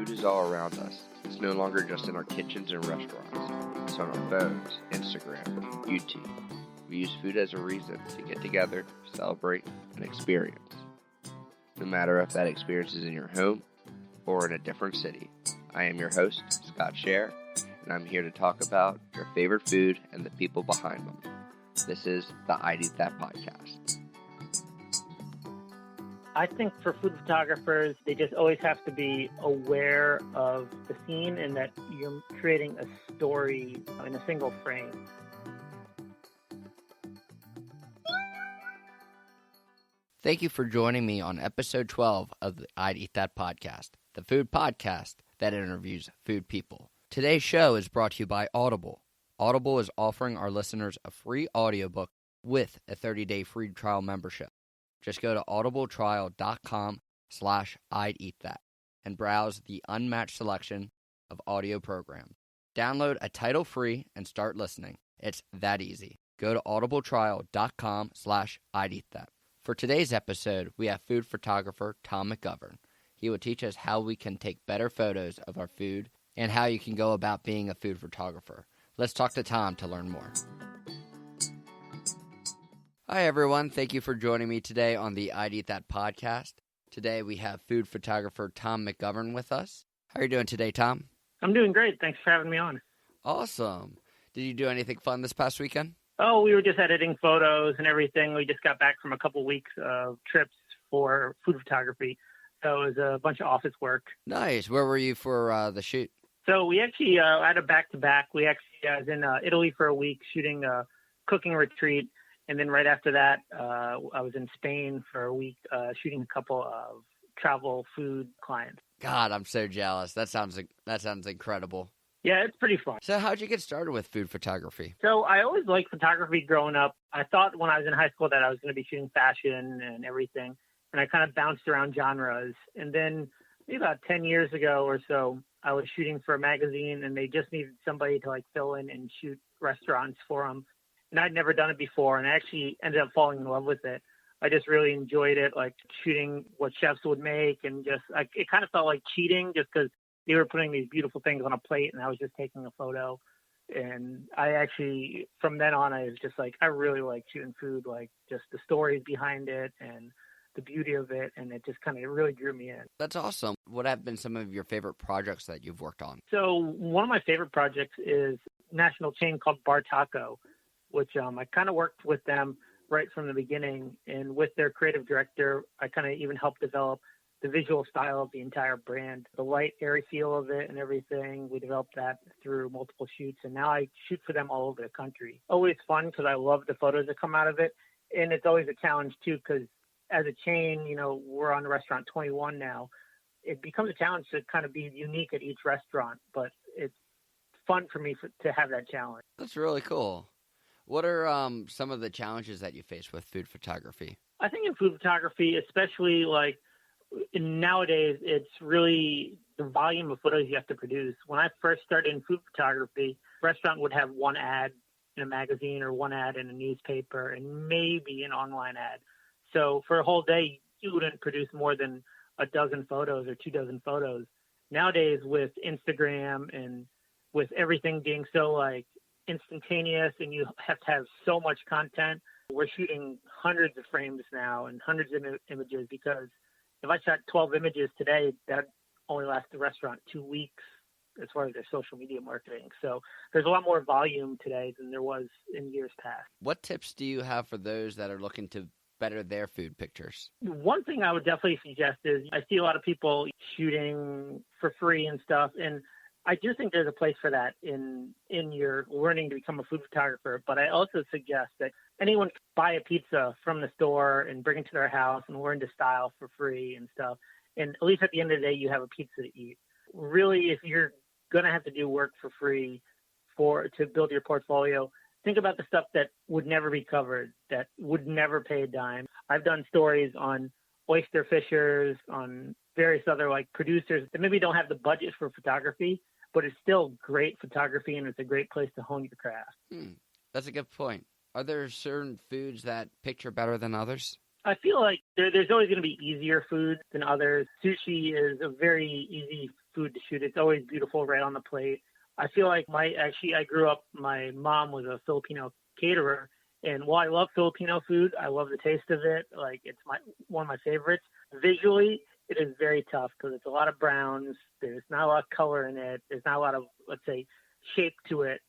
Food is all around us. It's no longer just in our kitchens and restaurants. It's on our phones, Instagram, YouTube. We use food as a reason to get together, celebrate, and experience. No matter if that experience is in your home or in a different city. I am your host, Scott Scher, and I'm here to talk about your favorite food and the people behind them. This is the I'd Eat That podcast. I think for food photographers, they just always have to be aware of the scene and that you're creating a story in a single frame. Thank you for joining me on episode 12 of the I'd Eat That podcast, the food podcast that interviews food people. Today's show is brought to you by Audible. Audible is offering our listeners a free audiobook with a 30-day free trial membership. Just go to audibletrial.com/I'd Eat That and browse the unmatched selection of audio programs. Download a title free and start listening. It's that easy. Go to audibletrial.com/I'd Eat That. For today's episode, we have food photographer Tom McGovern. He will teach us how we can take better photos of our food and how you can go about being a food photographer. Let's talk to Tom to learn more. Hi, everyone. Thank you for joining me today on the I'd Eat That podcast. Today, we have food photographer Tom McGovern with us. How are you doing today, Tom? I'm doing great. Thanks for having me on. Awesome. Did you do anything fun this past weekend? Oh, we were just editing photos and everything. We just got back from a couple weeks of trips for food photography. So it was a bunch of office work. Nice. Where were you for the shoot? So we actually had a back-to-back. I was in Italy for a week shooting a cooking retreat. And then right after that, I was in Spain for a week shooting a couple of travel food clients. God, I'm so jealous. That sounds incredible. Yeah, it's pretty fun. So how'd you get started with food photography? So I always liked photography growing up. I thought when I was in high school that I was going to be shooting fashion and everything. And I kind of bounced around genres. And then maybe about 10 years ago or so, I was shooting for a magazine and they just needed somebody to fill in and shoot restaurants for them. And I'd never done it before, and I actually ended up falling in love with it. I just really enjoyed it, shooting what chefs would make, and it kind of felt like cheating just because they were putting these beautiful things on a plate, and I was just taking a photo. And I actually, from then on, I was just I really like shooting food, just the stories behind it and the beauty of it, and it just kind of really drew me in. That's awesome. What have been some of your favorite projects that you've worked on? So one of my favorite projects is a national chain called Bar Taco, which I kind of worked with them right from the beginning. And with their creative director, I kind of even helped develop the visual style of the entire brand, the light, airy feel of it and everything. We developed that through multiple shoots. And now I shoot for them all over the country. Always fun because I love the photos that come out of it. And it's always a challenge too, because as a chain, we're on restaurant 21 now. It becomes a challenge to kind of be unique at each restaurant, but it's fun for me to have that challenge. That's really cool. What are some of the challenges that you face with food photography? I think in food photography, especially nowadays, it's really the volume of photos you have to produce. When I first started in food photography, a restaurant would have one ad in a magazine or one ad in a newspaper and maybe an online ad. So for a whole day, you wouldn't produce more than a dozen photos or 24 photos. Nowadays, with Instagram and with everything being so instantaneous and you have to have so much content, we're shooting hundreds of frames now and hundreds of images, because if I shot 12 images today, that only lasts the restaurant 2 weeks as far as their social media marketing. So there's a lot more volume today than there was in years past. What tips do you have for those that are looking to better their food pictures? One thing I would definitely suggest is I see a lot of people shooting for free and stuff, and I do think there's a place for that in your learning to become a food photographer, but I also suggest that anyone can buy a pizza from the store and bring it to their house and learn to style for free and stuff. And at least at the end of the day, you have a pizza to eat. Really, if you're going to have to do work for free to build your portfolio, think about the stuff that would never be covered, that would never pay a dime. I've done stories on oyster fishers, on various other producers that maybe don't have the budget for photography, but it's still great photography and it's a great place to hone your craft. That's a good point. Are there certain foods that picture better than others? I feel like there's always going to be easier food than others. Sushi is a very easy food to shoot. It's always beautiful right on the plate. I feel like I grew up, my mom was a Filipino caterer. And while I love Filipino food, I love the taste of it. Like, it's one of my favorites. Visually, it is very tough because it's a lot of browns. There's not a lot of color in it. There's not a lot of, let's say, shape to it.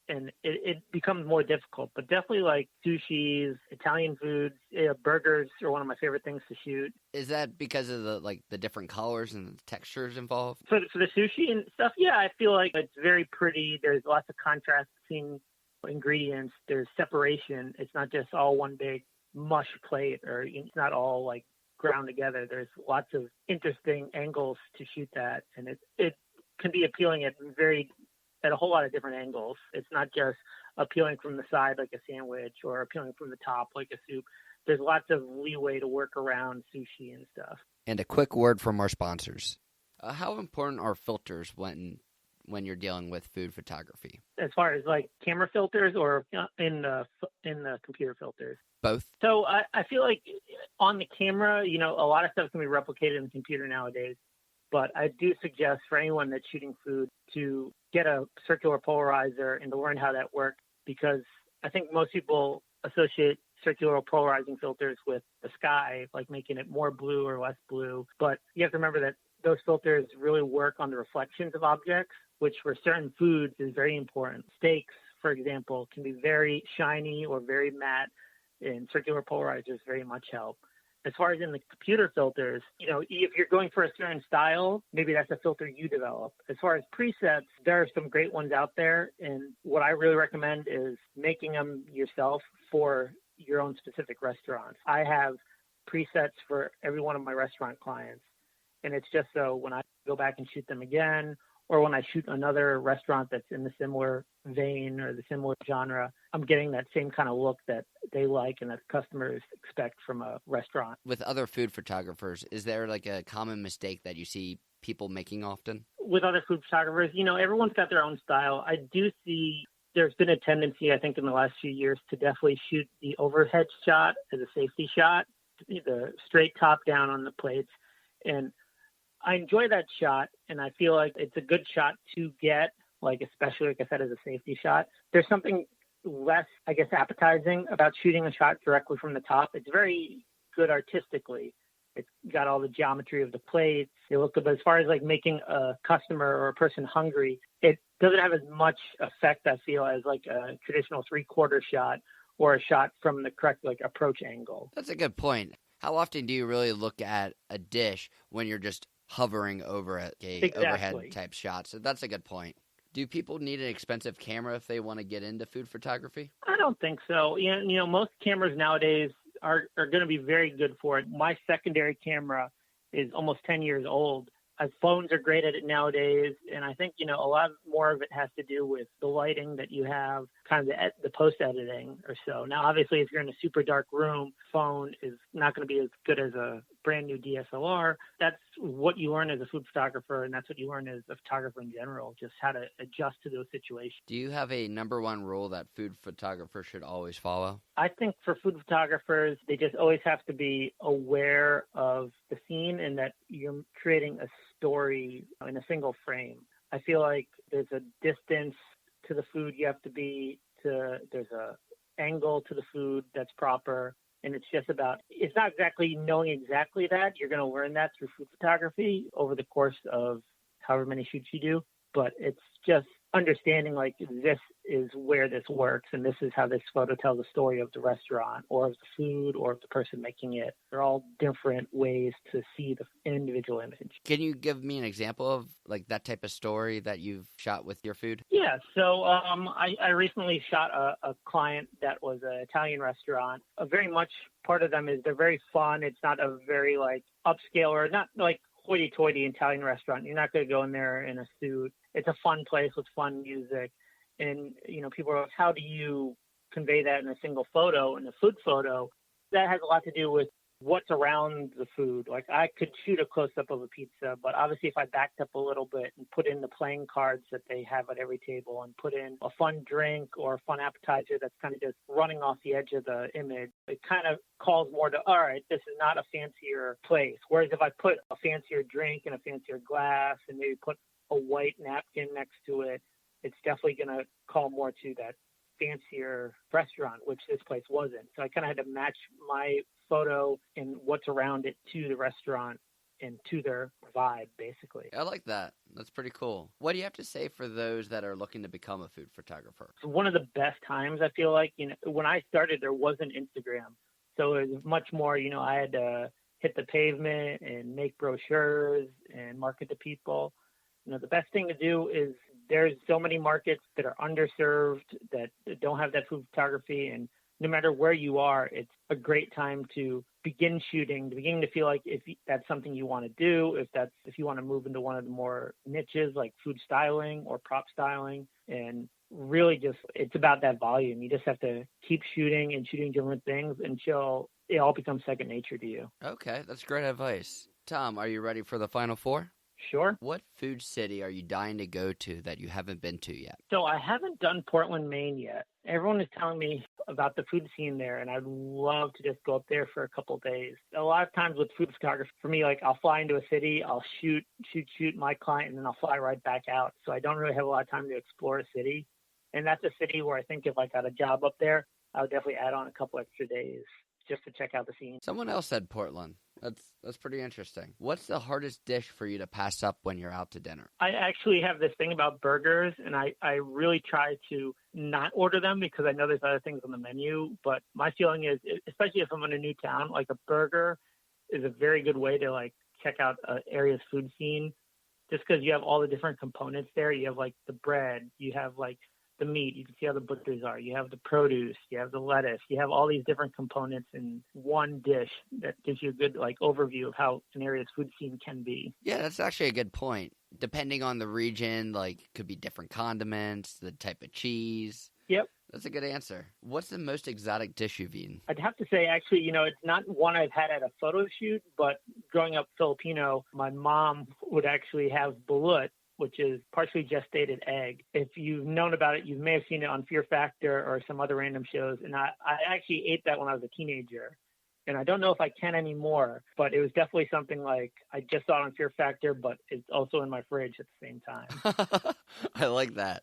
And it becomes more difficult. But definitely like sushis, Italian foods, burgers are one of my favorite things to shoot. Is that because of the different colors and the textures involved? For the sushi and stuff, yeah, I feel like it's very pretty. There's lots of contrast between ingredients. There's separation. It's not just all one big mush plate, or it's not all like ground together. There's lots of interesting angles to shoot that, and it can be appealing at a whole lot of different angles. It's not just appealing from the side like a sandwich or appealing from the top like a soup. There's lots of leeway to work around sushi and stuff. And a quick word from our sponsors. How important are filters when you're dealing with food photography? As far as like camera filters or in the computer filters? Both. So I feel like on the camera, a lot of stuff can be replicated in the computer nowadays. But I do suggest for anyone that's shooting food to get a circular polarizer and to learn how that works, because I think most people associate circular polarizing filters with the sky, like making it more blue or less blue. But you have to remember that those filters really work on the reflections of objects, which for certain foods is very important. Steaks, for example, can be very shiny or very matte, and circular polarizers very much help. As far as in the computer filters, if you're going for a certain style, maybe that's a filter you develop. As far as presets, there are some great ones out there. And what I really recommend is making them yourself for your own specific restaurants. I have presets for every one of my restaurant clients. And it's just so when I go back and shoot them again, or when I shoot another restaurant that's in the similar vein or the similar genre, I'm getting that same kind of look that they like and that customers expect from a restaurant. With other food photographers, is there like a common mistake that you see people making often? With other food photographers, everyone's got their own style. I do see there's been a tendency, I think, in the last few years to definitely shoot the overhead shot as a safety shot, the straight top down on the plates. And I enjoy that shot, and I feel like it's a good shot to get, like, especially, like I said, as a safety shot. There's something less, I guess, appetizing about shooting a shot directly from the top. It's very good artistically. It's got all the geometry of the plates. They look good, but as far as like making a customer or a person hungry, it doesn't have as much effect, I feel, as like a traditional 3/4 shot or a shot from the correct like approach angle. That's a good point. How often do you really look at a dish when you're just hovering over it, overhead type shot? So that's a good point. Do people need an expensive camera if they want to get into food photography? I don't think so. Most cameras nowadays are going to be very good for it. My secondary camera is almost 10 years old. Phones are great at it nowadays, and I think, a lot more of it has to do with the lighting that you have, kind of the post-editing or so. Now, obviously, if you're in a super dark room, phone is not going to be as good as a brand new DSLR. That's what you learn as a food photographer, and that's what you learn as a photographer in general, just how to adjust to those situations. Do you have a number one rule that food photographers should always follow? I think for food photographers, they just always have to be aware of the scene and that you're creating a story in a single frame. I feel like there's a distance to the food you have to be there's a angle to the food that's proper. And it's not exactly knowing exactly that. You're going to learn that through food photography over the course of however many shoots you do. But it's just understanding like this is where this works and this is how this photo tells the story of the restaurant or of the food or of the person making it. They're all different ways to see the individual image. Can you give me an example of like that type of story that you've shot with your food? Yeah. So I recently shot a client that was an Italian restaurant. A very much part of them is they're very fun. It's not a very like upscale or not like hoity-toity Italian restaurant. You're not going to go in there in a suit. It's a fun place with fun music. And, people are like, how do you convey that in a single photo, in a food photo? That has a lot to do with what's around the food. Like I could shoot a close-up of a pizza, but obviously if I backed up a little bit and put in the playing cards that they have at every table and put in a fun drink or a fun appetizer that's kind of just running off the edge of the image, it kind of calls more to, all right, this is not a fancier place. Whereas if I put a fancier drink and a fancier glass and maybe put a white napkin next to it, it's definitely going to call more to that fancier restaurant, which this place wasn't. So I kind of had to match my photo and what's around it to the restaurant and to their vibe, basically. I like that. That's pretty cool. What do you have to say for those that are looking to become a food photographer? It's one of the best times, I feel like. When I started, there wasn't Instagram. So it was much more, I had to hit the pavement and make brochures and market to people. The best thing to do is there's so many markets that are underserved that don't have that food photography. And no matter where you are, it's a great time to begin shooting, to begin to feel like if that's something you want to do, if you want to move into one of the more niches like food styling or prop styling. And really just, it's about that volume. You just have to keep shooting and shooting different things until it all becomes second nature to you. Okay, that's great advice. Tom, are you ready for the final four? Sure. What food city are you dying to go to that you haven't been to yet? So I haven't done Portland, Maine yet. Everyone is telling me about the food scene there, and I'd love to just go up there for a couple of days. A lot of times with food photography, for me, like I'll fly into a city, I'll shoot my client, and then I'll fly right back out. So I don't really have a lot of time to explore a city. And that's a city where I think if I got a job up there, I would definitely add on a couple extra days just to check out the scene. Someone else said Portland. That's pretty interesting. What's the hardest dish for you to pass up when you're out to dinner? I actually have this thing about burgers, and I really try to not order them because I know there's other things on the menu. But my feeling is, especially if I'm in a new town, like a burger is a very good way to like check out an area's food scene, just because you have all the different components there. You have like the bread, you have like the meat, you can see how the butchers are, you have the produce, you have the lettuce, you have all these different components in one dish that gives you a good like overview of how an area's food scene can be. Yeah, that's actually a good point. Depending on the region, like could be different condiments, the type of cheese. Yep. That's a good answer. What's the most exotic dish you've eaten? I'd have to say, actually, it's not one I've had at a photo shoot, but growing up Filipino, my mom would actually have balut, which is partially gestated egg. If you've known about it, you may have seen it on Fear Factor or some other random shows. And I actually ate that when I was a teenager. And I don't know if I can anymore, but it was definitely something like I just saw it on Fear Factor, but it's also in my fridge at the same time. I like that.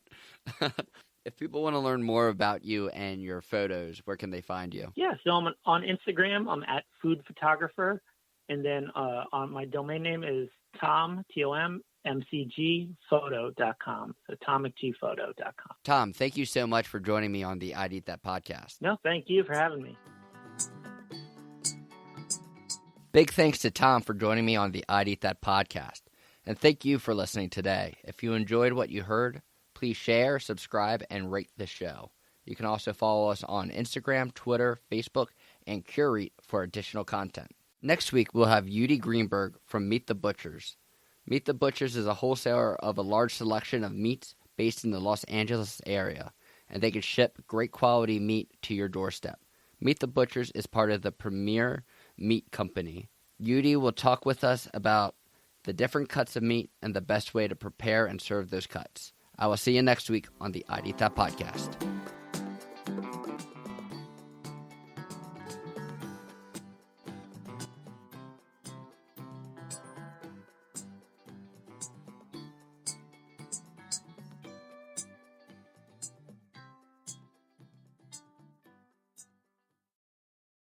If people want to learn more about you and your photos, where can they find you? Yeah, so I'm on Instagram. I'm at Food Photographer. And then on my domain name is Tom, T-O-M, mcgphoto.com. So tommcgphoto.com. Tom, thank you so much for joining me on the I'd Eat That podcast. No, thank you for having me. Big thanks to Tom for joining me on the I'd Eat That podcast. And thank you for listening today. If you enjoyed what you heard, please share, subscribe, and rate the show. You can also follow us on Instagram, Twitter, Facebook, and Curate for additional content. Next week, we'll have Yudi Greenberg from Meet the Butchers. Meet the Butchers is a wholesaler of a large selection of meats based in the Los Angeles area, and they can ship great quality meat to your doorstep. Meet the Butchers is part of the Premier Meat Company. Yudi will talk with us about the different cuts of meat and the best way to prepare and serve those cuts. I will see you next week on the I'd Eat That podcast.